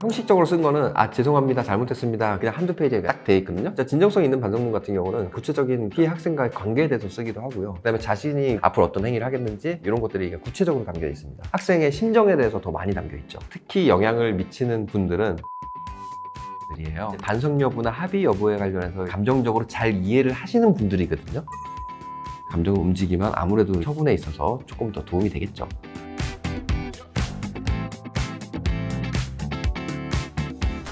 형식적으로 쓴 거는 죄송합니다, 잘못했습니다, 그냥 한두 페이지에 딱 돼 있거든요. 진정성 있는 반성문 같은 경우는 구체적인 피해 학생과의 관계에 대해서 쓰기도 하고요. 그다음에 자신이 앞으로 어떤 행위를 하겠는지 이런 것들이 구체적으로 담겨 있습니다. 학생의 심정에 대해서 더 많이 담겨 있죠. 특히 영향을 미치는 분들은 이에요. 반성 여부나 합의 여부에 관련해서 감정적으로 잘 이해를 하시는 분들이거든요. 감정을 움직이면 아무래도 처분에 있어서 조금 더 도움이 되겠죠.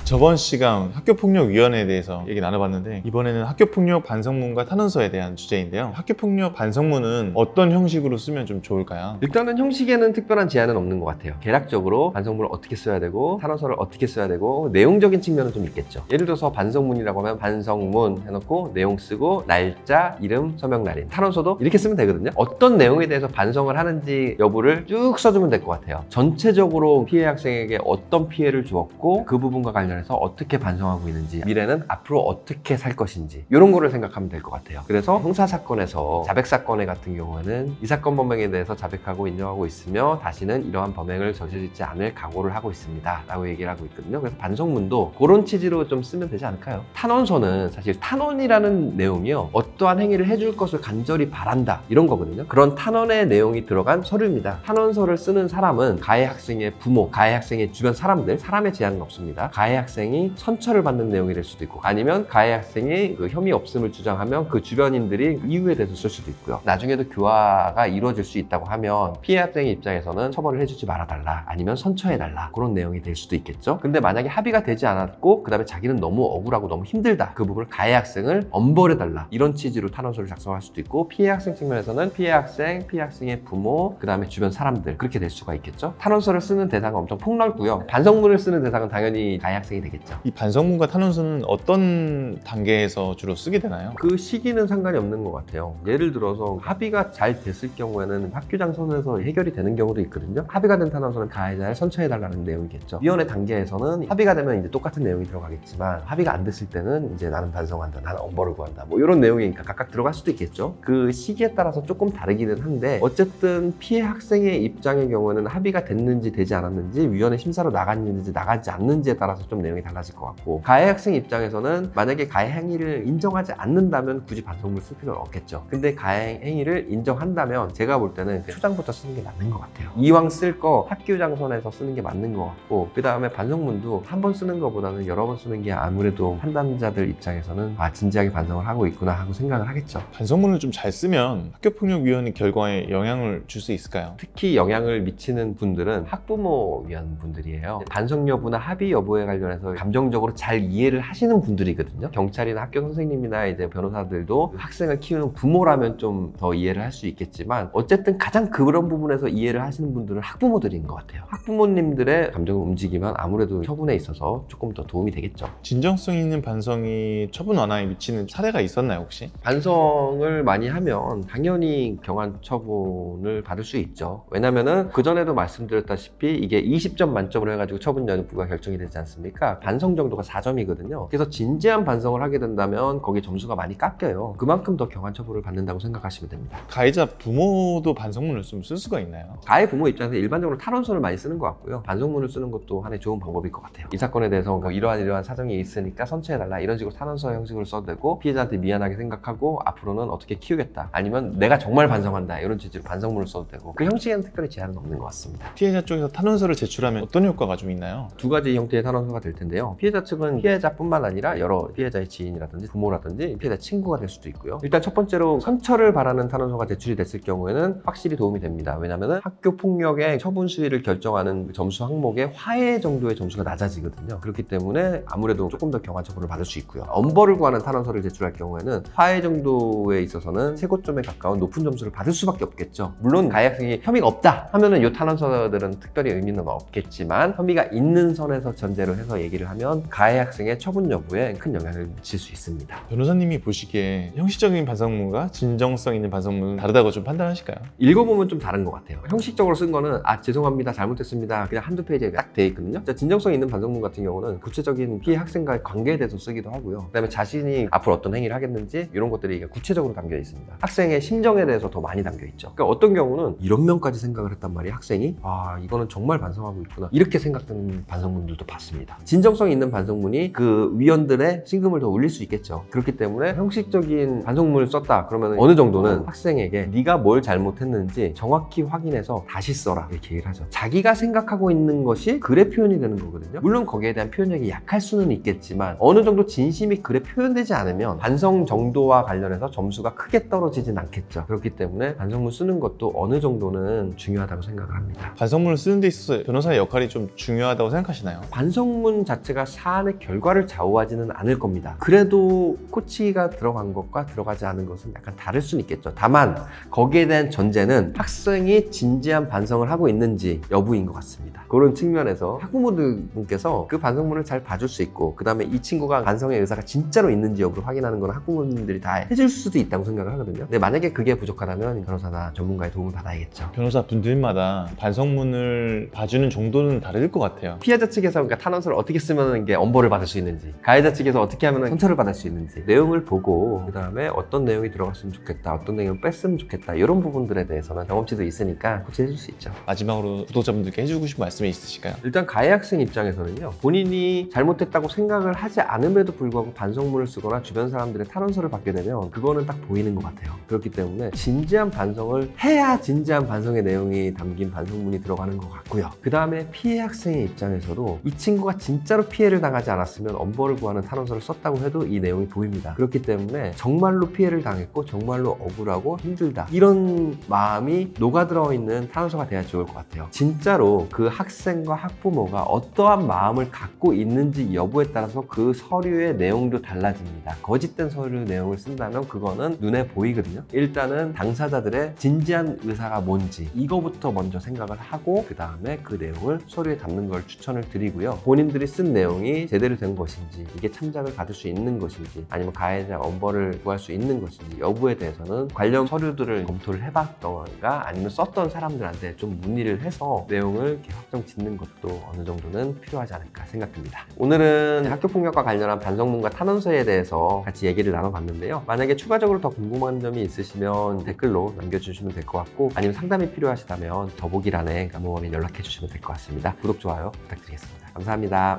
저번 시간 학교폭력위원회에 대해서 얘기 나눠봤는데, 이번에는 학교폭력 반성문과 탄원서에 대한 주제인데요. 학교폭력 반성문은 어떤 형식으로 쓰면 좀 좋을까요? 일단은 형식에는 특별한 제한은 없는 것 같아요. 개략적으로 반성문을 어떻게 써야 되고 탄원서를 어떻게 써야 되고 내용적인 측면은 좀 있겠죠. 예를 들어서 반성문이라고 하면 반성문 해놓고 내용 쓰고 날짜, 이름, 서명 날인. 탄원서도 이렇게 쓰면 되거든요. 어떤 내용에 대해서 반성을 하는지 여부를 쭉 써주면 될 것 같아요. 전체적으로 피해 학생에게 어떤 피해를 주었고 그 부분과 관련해서 어떻게 반성하고 있는지, 미래는 앞으로 어떻게 살 것인지, 이런 거를 생각하면 될 것 같아요. 그래서 형사사건에서 자백사건 같은 경우에는 이 사건 범행에 대해서 자백하고 인정하고 있으며 다시는 이러한 범행을 저지르지 않을 각오를 하고 있습니다 라고 얘기를 하고 있거든요. 그래서 반성문도 그런 취지로 좀 쓰면 되지 않을까요? 탄원서는 사실 탄원이라는 내용이요, 어떠한 행위를 해줄 것을 간절히 바란다, 이런 거거든요. 그런 탄원의 내용이 들어간 서류입니다. 탄원서를 쓰는 사람은 가해 학생의 부모, 가해 학생의 주변 사람들, 사람의 제한은 없습니다. 가해 학생이 선처를 받는 내용이 될 수도 있고, 아니면 가해 학생이 그 혐의 없음을 주장하면 그 주변인들이 이유에 대해서 쓸 수도 있고요. 나중에도 교화가 이루어질 수 있다고 하면 피해 학생의 입장에서는 처벌을 해주지 말아달라, 아니면 선처해달라, 그런 내용이 될 수도 있겠죠. 근데 만약에 합의가 되지 않았고 그 다음에 자기는 너무 억울하고 너무 힘들다, 그 부분을 가해 학생을 엄벌해달라, 이런 취지로 탄원서를 작성할 수도 있고, 피해 학생 측면에서는 피해 학생의 부모, 그 다음에 주변 사람들, 그렇게 될 수가 있겠죠. 탄원서를 쓰는 대상은 엄청 폭넓고요. 반성문을 쓰는 대상은 당연히 가해 학생이 되겠죠. 이 반성문과 탄원서는 어떤 단계에서 주로 쓰게 되나요? 그 시기는 상관이 없는 것 같아요. 예를 들어서 합의가 잘 됐을 경우에는 학교장 선에서 해결이 되는 경우도 있거든요. 합의가 된 탄원서는 가해자를 선처해달라는 내용이겠죠. 위원회 단계에서는 합의가 되면 이제 똑같은 내용이 들어가겠지만, 합의가 안 됐을 때는 이제 나는 반성한다, 나는 엄벌을 구한다, 뭐 이런 내용이니까 각각 들어갈 수도 있겠죠. 그 시기에 따라서 조금 다르기는 한데, 어쨌든 피해 학생의 입장의 경우에는 합의가 됐는지 되지 않았는지, 위원회 심사로 나갔는지 나가지 않는지에 따라서 좀 내용이 달라질 것 같고, 가해 학생 입장에서는 만약에 가해 행위를 인정하지 않는다면 굳이 반성문을 쓸 필요는 없겠죠. 근데 가해 행위를 인정한다면 제가 볼 때는 초장부터 쓰는 게 맞는 것 같아요. 이왕 쓸 거 학교장 선에서 쓰는 게 맞는 것 같고, 그 다음에 반성문도 한 번 쓰는 것보다는 여러 번 쓰는 게 아무래도 판단자들 입장에서는 진지하게 반성을 하고 있구나 하고 생각을 하겠죠. 반성문을 좀 잘 쓰면 학교폭력위원회 결과에 영향을 줄 수 있을까요? 특히 영향을 미치는 분들은 학부모 위원분들이에요. 반성 여부나 합의 여부에 관련해서 감정적으로 잘 이해를 하시는 분들이거든요. 경찰이나 학교 선생님이나 이제 변호사들도 학생을 키우는 부모라면 좀 더 이해를 할 수 있겠지만, 어쨌든 가장 그런 부분에서 이해를 하시는 분들은 학부모들인 것 같아요. 학부모님들의 감정을 움직이면 아무래도 처분에 있어서 조금 더 도움이 되겠죠. 진정성 있는 반성이 처분 완화에 미치는 사례가 있었나요, 혹시? 반성을 많이 하면 당연히 경한 처분을 받을 수 있죠. 왜냐면은 그전에도 말씀드렸다시피 이게 20점 만점으로 해가지고 처분 여부가 결정이 되지 않습니까? 반성 정도가 4점이거든요. 그래서 진지한 반성을 하게 된다면 거기에 점수가 많이 깎여요. 그만큼 더 경한 처분을 받는다고 생각하시면 됩니다. 가해자 부모도 반성문을 좀 쓸 수가 있나요? 가해 부모 입장에서 일반적으로 탄원서를 많이 쓰는 것 같고요. 반성문을 쓰는 것도 하나의 좋은 방법일 것 같아요. 이 사건에 대해서 이러한 사정이 있으니까 선처해달라, 이런 식으로 탄원서 형식으로 써도 되고, 피해자한테 미안하게 생각하고 앞으로는 어떻게 키우겠다, 아니면 내가 정말 반성한다, 이런 취지로 반성문을 써도 되고, 그 형식에는 특별히 제한은 없는 것 같습니다. 피해자 쪽에서 탄원서를 제출하면 어떤 효과가 좀 있나요? 두 가지 형태의 탄원서가 될 텐데요. 피해자 측은 피해자뿐만 아니라 여러 피해자의 지인이라든지 부모라든지 피해자 친구가 될 수도 있고요. 일단 첫 번째로 선처를 바라는 탄원서가 제출이 됐을 경우에는 확실히 도움이 됩니다. 왜냐하면 학교 폭력의 처분 수위를 결정하는 점수 항목의 화해 정도의 점수가 낮아지거든요. 그렇기 때문에 아무래도 조금 더 경한 처분을 받을 수 있고요. 엄벌을 구하는 탄원서를 제출할 경우에는 화해 정도에 있어서는 최고점에 가까운 높은 점수를 받을 수밖에 없겠죠. 물론 가해 학생이 혐의가 없다 하면은 이 탄원서들은 특별히 의미는 없겠지만, 혐의가 있는 선에서 전제로 해서 관련해서 얘기를 하면 가해 학생의 처분 여부에 큰 영향을 미칠 수 있습니다. 변호사님이 보시기에 형식적인 반성문과 진정성 있는 반성문은 다르다고 좀 판단하실까요? 읽어보면 좀 다른 것 같아요. 형식적으로 쓴 거는 죄송합니다, 잘못했습니다, 그냥 한두 페이지에 딱 돼 있거든요. 진정성 있는 반성문 같은 경우는 구체적인 피해 학생과의 관계에 대해서 쓰기도 하고요. 그다음에 자신이 앞으로 어떤 행위를 하겠는지 이런 것들이 구체적으로 담겨 있습니다. 학생의 심정에 대해서 더 많이 담겨 있죠. 그러니까 어떤 경우는 이런 면까지 생각을 했단 말이에요. 학생이 이거는 정말 반성하고 있구나, 이렇게 생각하는 반성문들도 봤습니다. 진정성 있는 반성문이 그 위원들의 신금을 더 울릴 수 있겠죠. 그렇기 때문에 형식적인 반성문을 썼다 그러면 어느 정도는 학생에게 네가 뭘 잘못했는지 정확히 확인해서 다시 써라, 이렇게 얘기를 하죠. 자기가 생각하고 있는 것이 글에 표현이 되는 거거든요. 물론 거기에 대한 표현력이 약할 수는 있겠지만 어느 정도 진심이 글에 표현되지 않으면 반성 정도와 관련해서 점수가 크게 떨어지진 않겠죠. 그렇기 때문에 반성문 쓰는 것도 어느 정도는 중요하다고 생각을 합니다. 반성문을 쓰는 데 있어서 변호사의 역할이 좀 중요하다고 생각하시나요? 반성문 자체가 사안의 결과를 좌우하지는 않을 겁니다. 그래도 코치가 들어간 것과 들어가지 않은 것은 약간 다를 수는 있겠죠. 다만 거기에 대한 전제는 학생이 진지한 반성을 하고 있는지 여부인 것 같습니다. 그런 측면에서 학부모들분께서 그 반성문을 잘 봐줄 수 있고, 그 다음에 이 친구가 반성의 의사가 진짜로 있는지 여부를 확인하는 건 학부모님들이 다 해줄 수도 있다고 생각을 하거든요. 근데 만약에 그게 부족하다면 변호사나 전문가의 도움을 받아야겠죠. 변호사분들마다 반성문을 봐주는 정도는 다를 것 같아요. 피해자 측에서 그러니까 탄원서를 어떻게 쓰면 이게 엄벌을 받을 수 있는지, 가해자 측에서 어떻게 하면 선처를 받을 수 있는지 내용을 보고, 그 다음에 어떤 내용이 들어갔으면 좋겠다, 어떤 내용을 뺐으면 좋겠다, 이런 부분들에 대해서는 경험치도 있으니까 코치해줄 수 있죠. 마지막으로 구독자분들께 해주고 싶은 말씀이 있으실까요? 일단 가해 학생 입장에서는요, 본인이 잘못했다고 생각을 하지 않음에도 불구하고 반성문을 쓰거나 주변 사람들의 탄원서를 받게 되면 그거는 딱 보이는 것 같아요. 그렇기 때문에 진지한 반성을 해야 진지한 반성의 내용이 담긴 반성문이 들어가는 것 같고요. 그 다음에 피해 학생의 입장에서도 이 친구가 진짜로 피해를 당하지 않았으면 엄벌을 구하는 탄원서를 썼다고 해도 이 내용이 보입니다. 그렇기 때문에 정말로 피해를 당했고 정말로 억울하고 힘들다, 이런 마음이 녹아들어 있는 탄원서가 돼야 좋을 것 같아요. 진짜로 그 학생과 학부모가 어떠한 마음을 갖고 있는지 여부에 따라서 그 서류의 내용도 달라집니다. 거짓된 서류 내용을 쓴다면 그거는 눈에 보이거든요. 일단은 당사자들의 진지한 의사가 뭔지 이거부터 먼저 생각을 하고 그 다음에 그 내용을 서류에 담는 걸 추천을 드리고요. 본인들이 쓴 내용이 제대로 된 것인지, 이게 참작을 받을 수 있는 것인지, 아니면 가해자 엄벌을 구할 수 있는 것인지 여부에 대해서는 관련 서류들을 검토를 해봤던가 아니면 썼던 사람들한테 좀 문의를 해서 내용을 이렇게 확정 짓는 것도 어느 정도는 필요하지 않을까 생각됩니다. 오늘은 학교폭력과 관련한 반성문과 탄원서에 대해서 같이 얘기를 나눠봤는데요. 만약에 추가적으로 더 궁금한 점이 있으시면 댓글로 남겨주시면 될 것 같고, 아니면 상담이 필요하시다면 더보기란에 감호원에 연락해 주시면 될 것 같습니다. 구독, 좋아요 부탁드리겠습니다. 감사합니다.